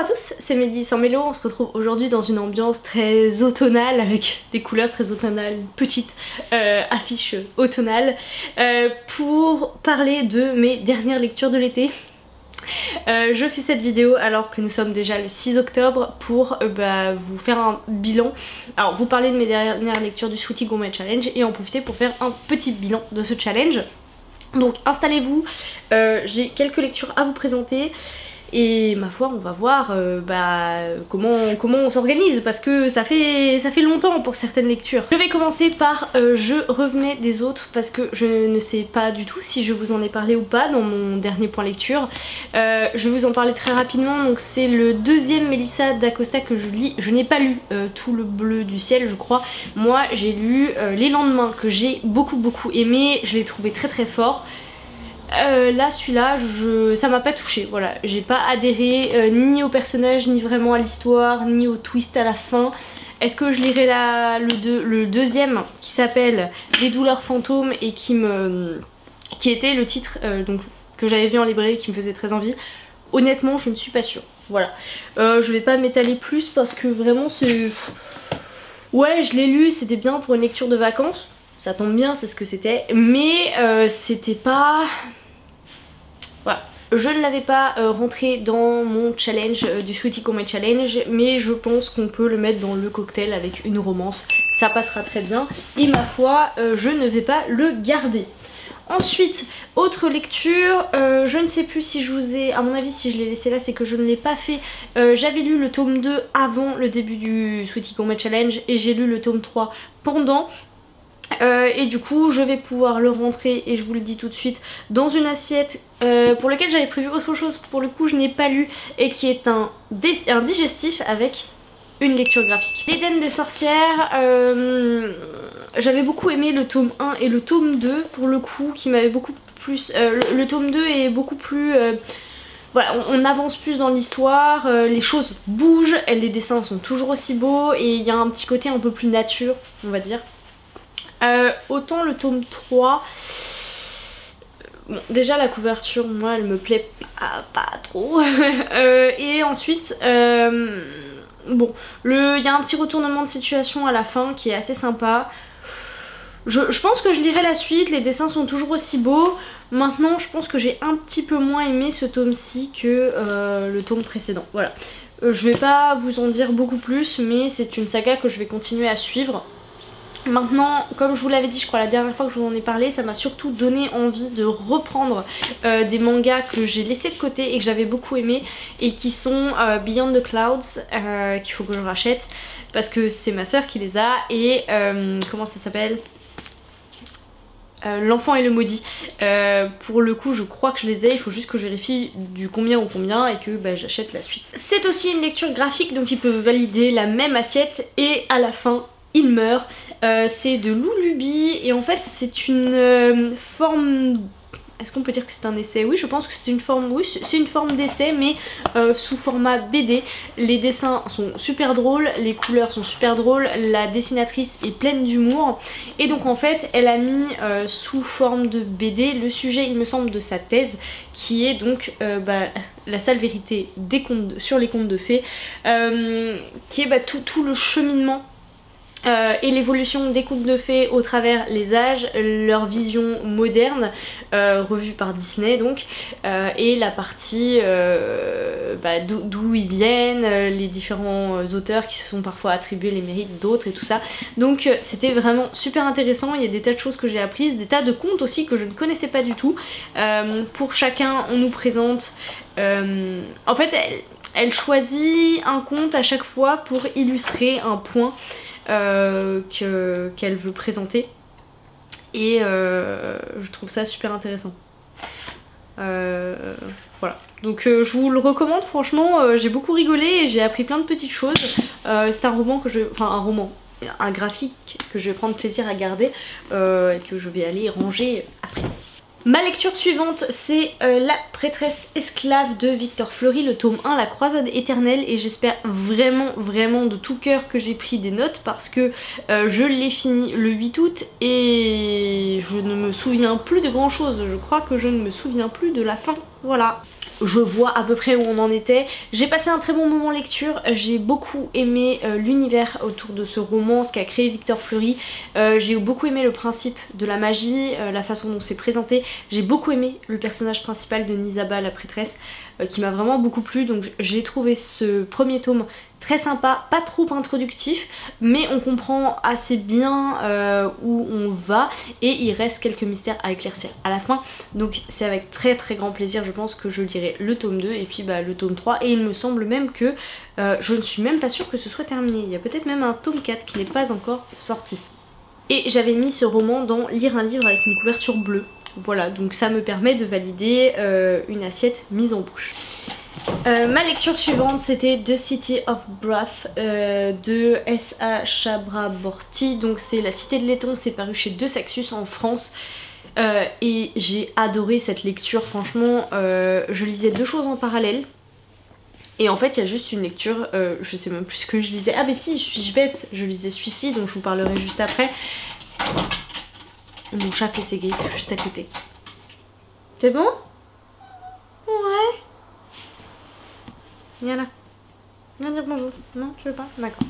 Bonjour à tous, c'est Mehdi sans Mélo. On se retrouve aujourd'hui dans une ambiance très automnale avec des couleurs très automnales, petites affiches automnales pour parler de mes dernières lectures de l'été. Je fais cette vidéo alors que nous sommes déjà le 6 octobre pour vous faire un bilan. Alors vous parler de mes dernières lectures du Sweetie Gourmet Challenge et en profiter pour faire un petit bilan de ce challenge. Donc installez-vous, j'ai quelques lectures à vous présenter. Et ma foi on va voir comment on s'organise parce que ça fait longtemps pour certaines lectures. Je vais commencer par je revenais des autres parce que je ne sais pas du tout si je vous en ai parlé ou pas dans mon dernier point lecture. Je vais vous en parler très rapidement. Donc c'est le deuxième Melissa d'Acosta que je lis. Je n'ai pas lu Tout le bleu du ciel je crois. Moi j'ai lu Les lendemains que j'ai beaucoup aimé. Je l'ai trouvé très fort. Là celui-là ça m'a pas touché, voilà, j'ai pas adhéré ni au personnage ni vraiment à l'histoire ni au twist à la fin. Est-ce que je lirai le deuxième qui s'appelle Les douleurs fantômes et qui était le titre donc, que j'avais vu en librairie qui me faisait très envie? Honnêtement je ne suis pas sûre, voilà. Je vais pas m'étaler plus parce que vraiment c'est... Ouais je l'ai lu, c'était bien pour une lecture de vacances, ça tombe bien, c'est ce que c'était, mais c'était pas... Voilà. Je ne l'avais pas rentré dans mon challenge du Sweetie Gourmet Challenge, mais je pense qu'on peut le mettre dans le cocktail avec une romance, ça passera très bien, et ma foi, je ne vais pas le garder. Ensuite, autre lecture, je ne sais plus si je vous ai, à mon avis si je l'ai laissé là c'est que je ne l'ai pas fait. J'avais lu le tome 2 avant le début du Sweetie Gourmet Challenge et j'ai lu le tome 3 pendant. Et du coup je vais pouvoir le rentrer, et je vous le dis tout de suite, dans une assiette pour lequel j'avais prévu autre chose, pour le coup je n'ai pas lu, et qui est un digestif avec une lecture graphique. L'Éden des sorcières, j'avais beaucoup aimé le tome 1 et le tome 2 pour le coup, qui m'avait beaucoup plus... le tome 2 est beaucoup plus... Voilà, on avance plus dans l'histoire, les choses bougent, les dessins sont toujours aussi beaux, et il y a un petit côté un peu plus nature, on va dire. Autant le tome 3, bon, déjà la couverture moi elle me plaît pas trop et ensuite bon, il y a un petit retournement de situation à la fin qui est assez sympa. Je pense que je lirai la suite, les dessins sont toujours aussi beaux. Maintenant je pense que j'ai un petit peu moins aimé ce tome-ci que le tome précédent, voilà. Je vais pas vous en dire beaucoup plus, mais c'est une saga que je vais continuer à suivre. Maintenant, comme je vous l'avais dit je crois la dernière fois que je vous en ai parlé, ça m'a surtout donné envie de reprendre des mangas que j'ai laissés de côté et que j'avais beaucoup aimé, et qui sont Beyond the Clouds, qu'il faut que je rachète parce que c'est ma soeur qui les a, et comment ça s'appelle, L'enfant et le maudit. Pour le coup je crois que je les ai, il faut juste que je vérifie du combien au combien et que j'achète la suite. C'est aussi une lecture graphique donc il peut valider la même assiette, et à la fin il meurt. C'est de Lou Luby et en fait c'est une forme... Est-ce qu'on peut dire que c'est un essai? Oui je pense que c'est une forme, oui c'est une forme d'essai, mais sous format BD. Les dessins sont super drôles, les couleurs sont super drôles, la dessinatrice est pleine d'humour, et donc en fait elle a mis sous forme de BD le sujet il me semble de sa thèse, qui est donc la sale vérité des contes sur les contes de fées, qui est tout le cheminement et l'évolution des contes de fées au travers les âges, leur vision moderne revue par Disney donc, et la partie d'où ils viennent, les différents auteurs qui se sont parfois attribués les mérites d'autres et tout ça. Donc c'était vraiment super intéressant, il y a des tas de choses que j'ai apprises, des tas de contes aussi que je ne connaissais pas du tout. Pour chacun on nous présente... en fait elle choisit un conte à chaque fois pour illustrer un point qu'elle veut présenter, et je trouve ça super intéressant. Voilà, donc je vous le recommande franchement, j'ai beaucoup rigolé et j'ai appris plein de petites choses. C'est un roman que un graphique que je vais prendre plaisir à garder et que je vais aller ranger après. Ma lecture suivante c'est La prêtresse esclave de Victor Fleury, le tome 1, La croisade éternelle, et j'espère vraiment de tout cœur que j'ai pris des notes parce que je l'ai fini le 8 août et je ne me souviens plus de grand chose, je crois que je ne me souviens plus de la fin voilà. Je vois à peu près où on en était. J'ai passé un très bon moment lecture, j'ai beaucoup aimé l'univers autour de ce roman, ce qu'a créé Victor Fleury. J'ai beaucoup aimé le principe de la magie, la façon dont c'est présenté. J'ai beaucoup aimé le personnage principal de Nizaba, la prêtresse, qui m'a vraiment beaucoup plu. Donc j'ai trouvé ce premier tome très sympa, pas trop introductif, mais on comprend assez bien où on va et il reste quelques mystères à éclaircir à la fin. Donc c'est avec très grand plaisir je pense que je lirai le tome 2 et puis le tome 3, et il me semble même que je ne suis même pas sûre que ce soit terminé. Il y a peut-être même un tome 4 qui n'est pas encore sorti. Et j'avais mis ce roman dans lire un livre avec une couverture bleue. Voilà, donc ça me permet de valider une assiette mise en bouche. Ma lecture suivante c'était The City of Breath de S.A. Chakraborty. Donc c'est La Cité de Laiton, c'est paru chez De Saxus en France. Et j'ai adoré cette lecture, franchement. Je lisais deux choses en parallèle. Et en fait il y a juste une lecture, je sais même plus ce que je lisais. Ah mais si, suis-je bête, je lisais celui-ci dont je vous parlerai juste après. Mon chat fait ses griffes juste à côté. C'est bon? Ouais. Viens là. Viens dire bonjour. Non, tu veux pas? D'accord.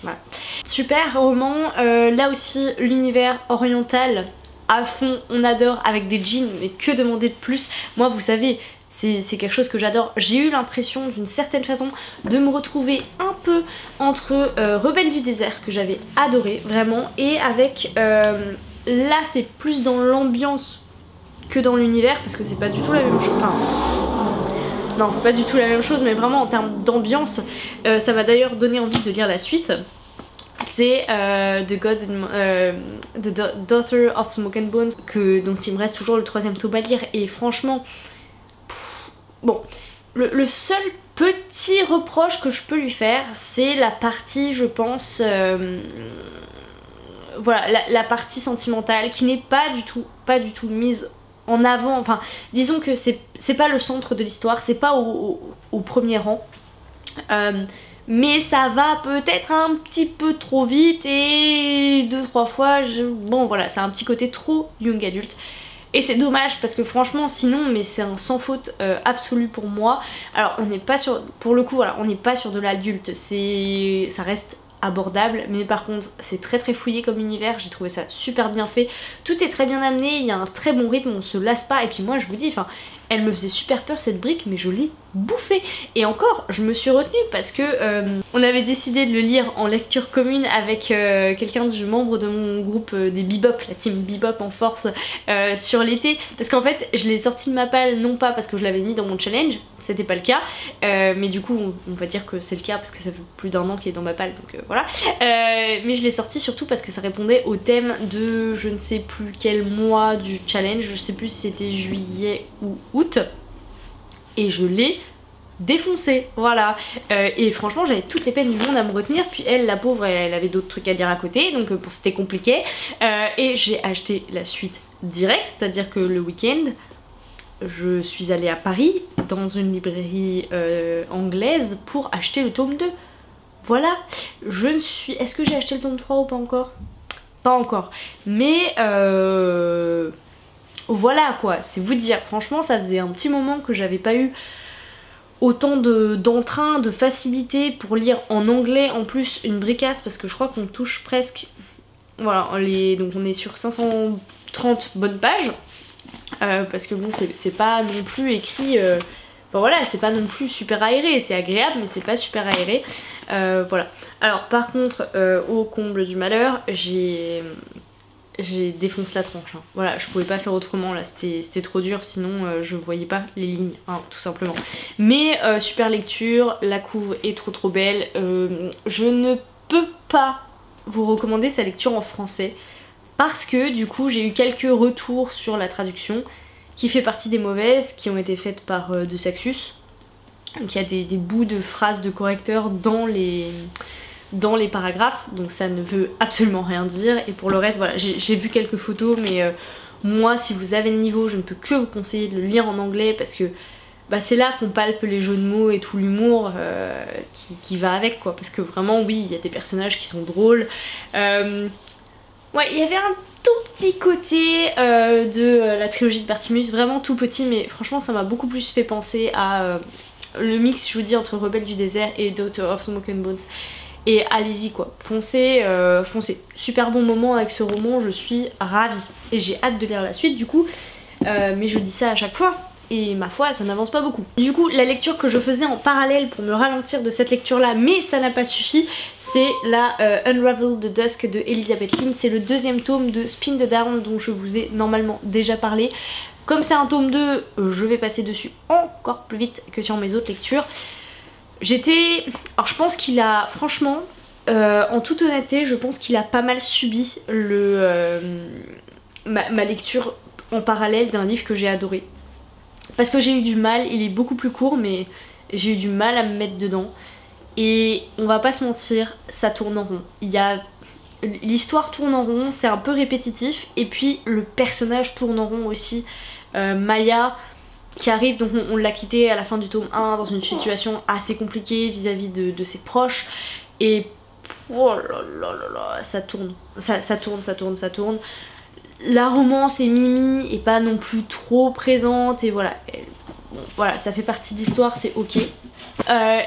Voilà. Super roman. Là aussi, l'univers oriental à fond. On adore, avec des jeans, mais que demander de plus? Moi, vous savez, c'est quelque chose que j'adore. J'ai eu l'impression, d'une certaine façon, de me retrouver un peu entre Rebelle du désert, que j'avais adoré, vraiment, et avec... là, c'est plus dans l'ambiance que dans l'univers, parce que c'est pas du tout la même chose. Enfin, non, c'est pas du tout la même chose, mais vraiment en termes d'ambiance, ça m'a d'ailleurs donné envie de lire la suite. C'est The Daughter of Smoke and Bones, dont il me reste toujours le troisième tome à lire, et franchement, bon, le seul petit reproche que je peux lui faire, c'est la partie, je pense, voilà, la partie sentimentale qui n'est pas du tout mise en avant. Enfin, disons que c'est pas le centre de l'histoire, c'est pas au premier rang. Mais ça va peut-être un petit peu trop vite et 2-3 fois, bon voilà, c'est un petit côté trop young adulte. Et c'est dommage parce que franchement sinon, mais c'est un sans faute absolu pour moi. Alors on n'est pas sur, pour le coup voilà, on n'est pas sur de l'adulte, ça reste abordable, mais par contre c'est très fouillé comme univers, j'ai trouvé ça super bien fait, tout est très bien amené, il y a un très bon rythme, on se lasse pas, et puis moi je vous dis, enfin elle me faisait super peur cette brique, mais je l'ai bouffée. Et encore, je me suis retenue parce que on avait décidé de le lire en lecture commune avec quelqu'un du membre de mon groupe des Bebop, la team Bebop en force, sur l'été. Parce qu'en fait, je l'ai sorti de ma palle, non pas parce que je l'avais mis dans mon challenge, c'était pas le cas, mais du coup, on va dire que c'est le cas parce que ça fait plus d'1 an qu'il est dans ma palle, donc voilà. Mais je l'ai sorti surtout parce que ça répondait au thème de je ne sais plus quel mois du challenge, je sais plus si c'était juillet ou août, et je l'ai défoncé, voilà. Et franchement j'avais toutes les peines du monde à me retenir, puis elle, la pauvre, elle avait d'autres trucs à lire à côté, donc c'était compliqué, et j'ai acheté la suite direct, c'est à dire que le week-end je suis allée à Paris dans une librairie anglaise pour acheter le tome 2. Voilà, je ne suis... Est-ce que j'ai acheté le tome 3 ou pas encore? Pas encore, mais voilà quoi, c'est vous dire. Franchement ça faisait un petit moment que j'avais pas eu autant d'entrain, de facilité pour lire en anglais, en plus une bricasse, parce que je crois qu'on touche presque, voilà, donc on est sur 530 bonnes pages, parce que bon c'est pas non plus écrit, enfin voilà, c'est pas non plus super aéré, c'est agréable mais c'est pas super aéré, voilà. Alors par contre, au comble du malheur, j'ai défoncé la tronche, hein. Voilà, je pouvais pas faire autrement là, c'était trop dur, sinon je voyais pas les lignes, hein, tout simplement. Mais super lecture, la couve est trop belle, je ne peux pas vous recommander sa lecture en français parce que du coup j'ai eu quelques retours sur la traduction qui fait partie des mauvaises, qui ont été faites par De Saxus. Donc il y a des bouts de phrases de correcteurs dans les paragraphes, donc ça ne veut absolument rien dire. Et pour le reste, voilà, j'ai vu quelques photos, mais moi, si vous avez le niveau, je ne peux que vous conseiller de le lire en anglais, parce que bah, c'est là qu'on palpe les jeux de mots et tout l'humour qui va avec, quoi. Parce que vraiment, oui, il y a des personnages qui sont drôles. Ouais, il y avait un tout petit côté de la trilogie de Bertimus, vraiment tout petit, mais franchement ça m'a beaucoup plus fait penser à le mix, je vous dis, entre Rebelle du désert et Daughter of Smoke and Bones. Et allez-y quoi, foncez, foncez. Super bon moment avec ce roman, je suis ravie. Et j'ai hâte de lire la suite du coup, mais je dis ça à chaque fois. Et ma foi, ça n'avance pas beaucoup. Du coup, la lecture que je faisais en parallèle pour me ralentir de cette lecture-là, mais ça n'a pas suffi, c'est la Unravel the Dusk de Elizabeth Lim. C'est le deuxième tome de Spin the Down dont je vous ai normalement déjà parlé. Comme c'est un tome 2, je vais passer dessus encore plus vite que sur mes autres lectures. Alors je pense qu'il a, franchement, en toute honnêteté, je pense qu'il a pas mal subi ma lecture en parallèle d'un livre que j'ai adoré. Parce que j'ai eu du mal, il est beaucoup plus court, mais j'ai eu du mal à me mettre dedans. Et on va pas se mentir, ça tourne en rond. L'histoire tourne en rond, c'est un peu répétitif, et puis le personnage tourne en rond aussi. Maya qui arrive, donc on l'a quittée à la fin du tome 1 dans une situation assez compliquée vis-à-vis de ses proches, et oh là là là là, ça tourne, ça tourne. La romance et Mimi est pas non plus trop présente, et voilà, voilà, ça fait partie de l'histoire, c'est ok.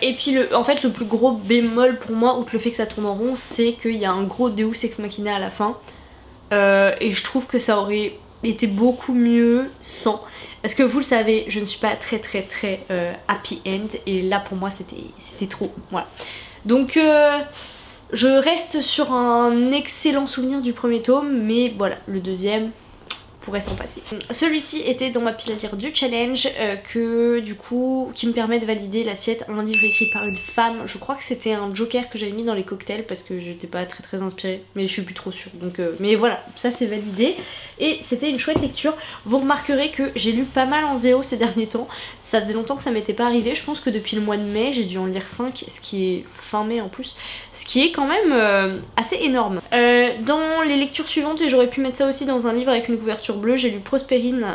Et puis en fait le plus gros bémol pour moi, outre le fait que ça tourne en rond, c'est qu'il y a un gros Deus Ex Machina à la fin, et je trouve que ça aurait été beaucoup mieux sans, parce que vous le savez, je ne suis pas très happy end, et là pour moi c'était trop, voilà. Donc je reste sur un excellent souvenir du premier tome, mais voilà, le deuxième pourrait s'en passer. Celui-ci était dans ma pile à lire du challenge qui me permet de valider l'assiette, un livre écrit par une femme. Je crois que c'était un joker que j'avais mis dans les cocktails parce que j'étais pas très inspirée, mais je suis plus trop sûre, donc mais voilà, ça c'est validé et c'était une chouette lecture. Vous remarquerez que j'ai lu pas mal en VO ces derniers temps, ça faisait longtemps que ça m'était pas arrivé. Je pense que depuis le mois de mai j'ai dû en lire 5, ce qui est fin mai en plus, ce qui est quand même assez énorme. Dans les lectures suivantes, et j'aurais pu mettre ça aussi dans un livre avec une couverture bleue, j'ai lu Prospérine,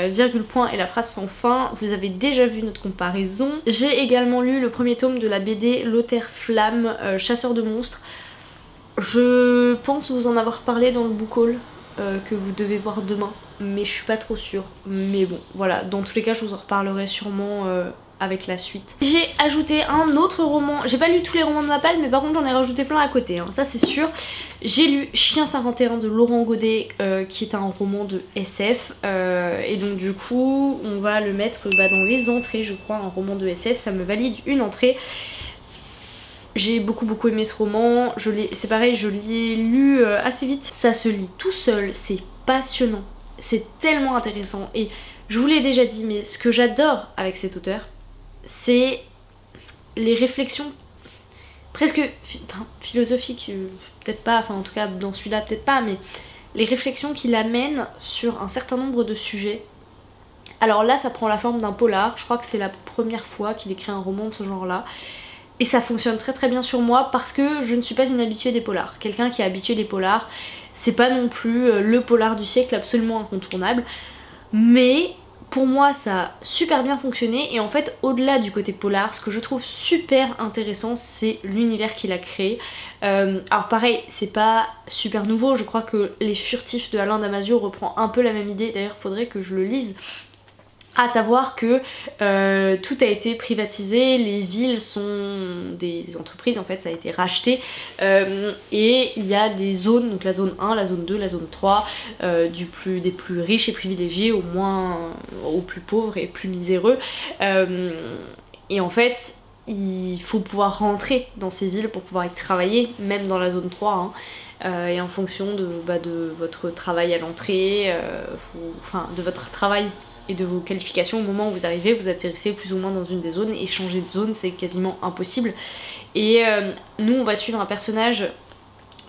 virgule point et la phrase sans fin. Vous avez déjà vu notre comparaison. J'ai également lu le premier tome de la BD Lothaire Flamme, chasseur de monstres. Je pense vous en avoir parlé dans le book haul que vous devez voir demain, mais je suis pas trop sûre. Mais bon, voilà, dans tous les cas je vous en reparlerai sûrement avec la suite. J'ai ajouté un autre roman, j'ai pas lu tous les romans de ma palle, mais par contre j'en ai rajouté plein à côté, hein, ça c'est sûr. J'ai lu Chien 51 de Laurent Godet, qui est un roman de SF, et donc du coup on va le mettre dans les entrées, je crois, un roman de SF, ça me valide une entrée. J'ai beaucoup aimé ce roman, c'est pareil, je l'ai lu assez vite, ça se lit tout seul, c'est passionnant, c'est tellement intéressant, et je vous l'ai déjà dit, mais ce que j'adore avec cet auteur, c'est les réflexions presque philosophiques, peut-être pas, enfin en tout cas dans celui-là peut-être pas, mais les réflexions qu'il amène sur un certain nombre de sujets. Alors là ça prend la forme d'un polar, je crois que c'est la première fois qu'il écrit un roman de ce genre-là, et ça fonctionne très bien sur moi parce que je ne suis pas une habituée des polars. Quelqu'un qui est habitué des polars, c'est pas non plus le polar du siècle absolument incontournable, mais pour moi ça a super bien fonctionné. Et en fait au-delà du côté polar, ce que je trouve super intéressant c'est l'univers qu'il a créé. Alors pareil, c'est pas super nouveau, je crois que Les Furtifs de Alain Damasio reprend un peu la même idée, d'ailleurs faudrait que je le lise. À savoir que tout a été privatisé, les villes sont des entreprises, en fait ça a été racheté, et il y a des zones, donc la zone 1, la zone 2, la zone 3, des plus riches et privilégiés aux plus pauvres et plus miséreux, et en fait il faut pouvoir rentrer dans ces villes pour pouvoir y travailler, même dans la zone 3, hein. Et en fonction de votre travail à l'entrée, enfin de votre travail et de vos qualifications, au moment où vous arrivez, vous atterrissez plus ou moins dans une des zones, et changer de zone c'est quasiment impossible. Et nous on va suivre un personnage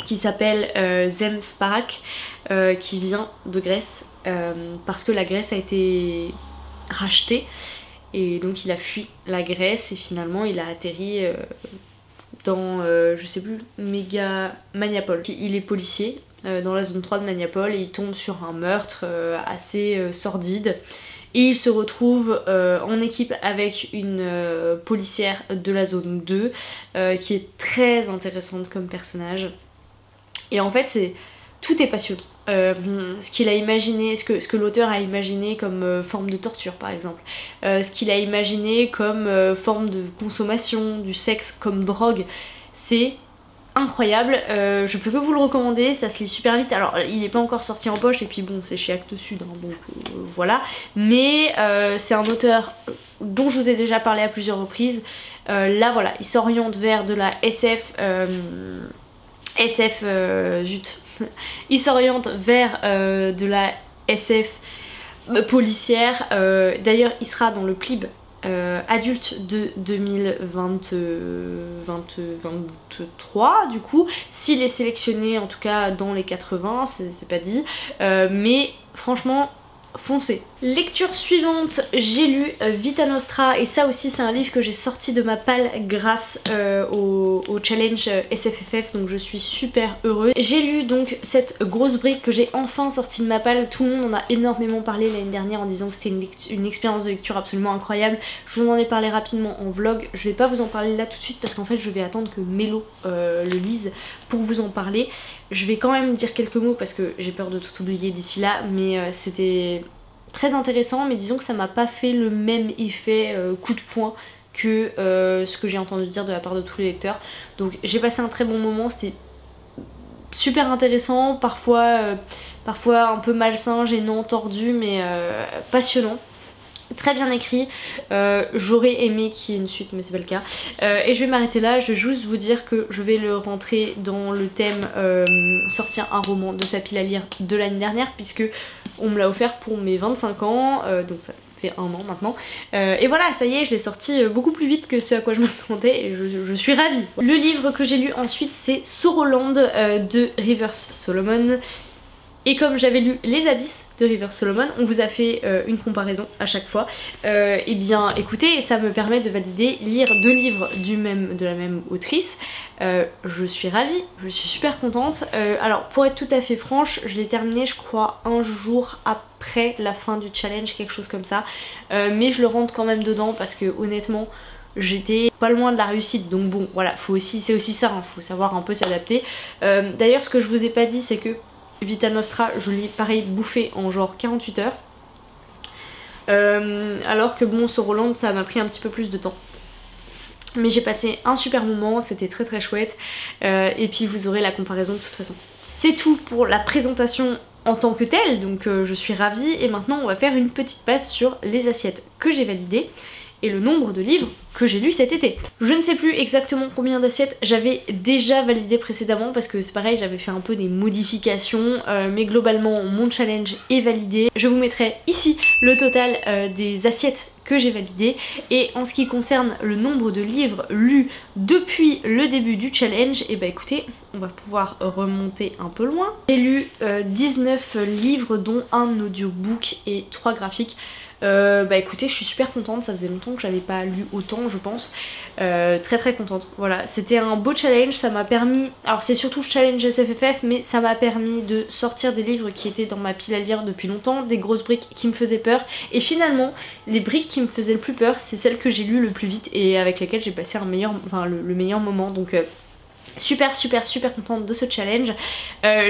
qui s'appelle Zem Sparak, qui vient de Grèce, parce que la Grèce a été rachetée, et donc il a fui la Grèce et finalement il a atterri dans, je sais plus, Maniapol. Il est policier dans la zone 3 de Maniapol, et il tombe sur un meurtre assez sordide, et il se retrouve en équipe avec une policière de la zone 2 qui est très intéressante comme personnage. Et en fait c'est tout est passionnant. Ce qu'il a imaginé, ce que l'auteur a imaginé comme forme de torture par exemple, ce qu'il a imaginé comme forme de consommation, du sexe comme drogue, c'est incroyable, je peux que vous le recommander, ça se lit super vite. Alors il n'est pas encore sorti en poche et puis bon c'est chez Actes Sud hein, donc voilà, mais c'est un auteur dont je vous ai déjà parlé à plusieurs reprises. Là voilà, il s'oriente vers de la SF, zut, il s'oriente vers de la SF policière. D'ailleurs il sera dans le PLIB adulte de 2023 du coup, s'il est sélectionné en tout cas dans les 80, c'est pas dit, mais franchement foncez. Lecture suivante, j'ai lu Vita Nostra et ça aussi c'est un livre que j'ai sorti de ma palle grâce au challenge SFFF, donc je suis super heureuse. J'ai lu donc cette grosse brique que j'ai enfin sortie de ma palle. Tout le monde en a énormément parlé l'année dernière en disant que c'était une expérience de lecture absolument incroyable. Je vous en ai parlé rapidement en vlog, je vais pas vous en parler là tout de suite parce qu'en fait je vais attendre que Mélo le lise pour vous en parler. Je vais quand même dire quelques mots parce que j'ai peur de tout oublier d'ici là, mais c'était très intéressant, mais disons que ça m'a pas fait le même effet coup de poing que ce que j'ai entendu dire de la part de tous les lecteurs. Donc j'ai passé un très bon moment, c'était super intéressant, parfois un peu malsain, gênant, tordu, mais passionnant. Très bien écrit, j'aurais aimé qu'il y ait une suite mais c'est pas le cas, et je vais m'arrêter là. Je vais juste vous dire que je vais le rentrer dans le thème sortir un roman de sa pile à lire de l'année dernière, puisque on me l'a offert pour mes 25 ans, donc ça fait un an maintenant, et voilà, ça y est, je l'ai sorti beaucoup plus vite que ce à quoi je m'attendais et je suis ravie. Le livre que j'ai lu ensuite c'est Sauroland de Rivers Solomon. Et comme j'avais lu Les Abysses de Rivers Solomon, on vous a fait une comparaison à chaque fois. Et bien écoutez, ça me permet de valider lire deux livres de la même autrice. Je suis ravie, je suis super contente. Alors pour être tout à fait franche, je l'ai terminé je crois un jour après la fin du challenge, quelque chose comme ça. Mais je le rentre quand même dedans parce que honnêtement, j'étais pas loin de la réussite, donc bon voilà, c'est aussi ça, hein, faut savoir un peu s'adapter. D'ailleurs ce que je vous ai pas dit c'est que Vita Nostra, je l'ai pareil bouffé en genre 48 heures. Alors que bon, Sauroland, ça m'a pris un petit peu plus de temps. Mais j'ai passé un super moment, c'était très très chouette. Et puis vous aurez la comparaison de toute façon. C'est tout pour la présentation en tant que telle, donc je suis ravie. Et maintenant on va faire une petite passe sur les assiettes que j'ai validées et le nombre de livres que j'ai lus cet été. Je ne sais plus exactement combien d'assiettes j'avais déjà validé précédemment parce que c'est pareil, j'avais fait un peu des modifications, mais globalement mon challenge est validé. Je vous mettrai ici le total des assiettes que j'ai validées, et en ce qui concerne le nombre de livres lus depuis le début du challenge, et bah écoutez, on va pouvoir remonter un peu loin. J'ai lu 19 livres dont un audiobook et 3 graphiques. Bah écoutez, je suis super contente, ça faisait longtemps que j'avais pas lu autant je pense, très très contente. Voilà, c'était un beau challenge, ça m'a permis, alors c'est surtout le challenge SFFF, mais ça m'a permis de sortir des livres qui étaient dans ma pile à lire depuis longtemps, des grosses briques qui me faisaient peur, et finalement les briques qui me faisaient le plus peur c'est celles que j'ai lues le plus vite et avec lesquelles j'ai passé le meilleur moment, donc super contente de ce challenge,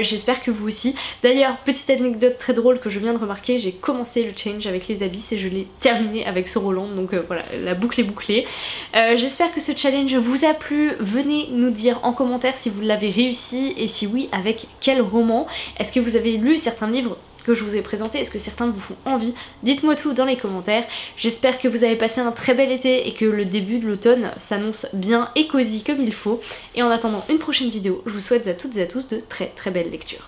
j'espère que vous aussi. D'ailleurs, petite anecdote très drôle que je viens de remarquer, j'ai commencé le challenge avec Les Abysses et je l'ai terminé avec Sauroland, donc voilà, la boucle est bouclée. J'espère que ce challenge vous a plu, venez nous dire en commentaire si vous l'avez réussi et si oui, avec quel roman. Est-ce que vous avez lu certains livres que je vous ai présenté, est-ce que certains vous font envie? Dites-moi tout dans les commentaires. J'espère que vous avez passé un très bel été et que le début de l'automne s'annonce bien et cosy comme il faut. Et en attendant une prochaine vidéo, je vous souhaite à toutes et à tous de très belles lectures.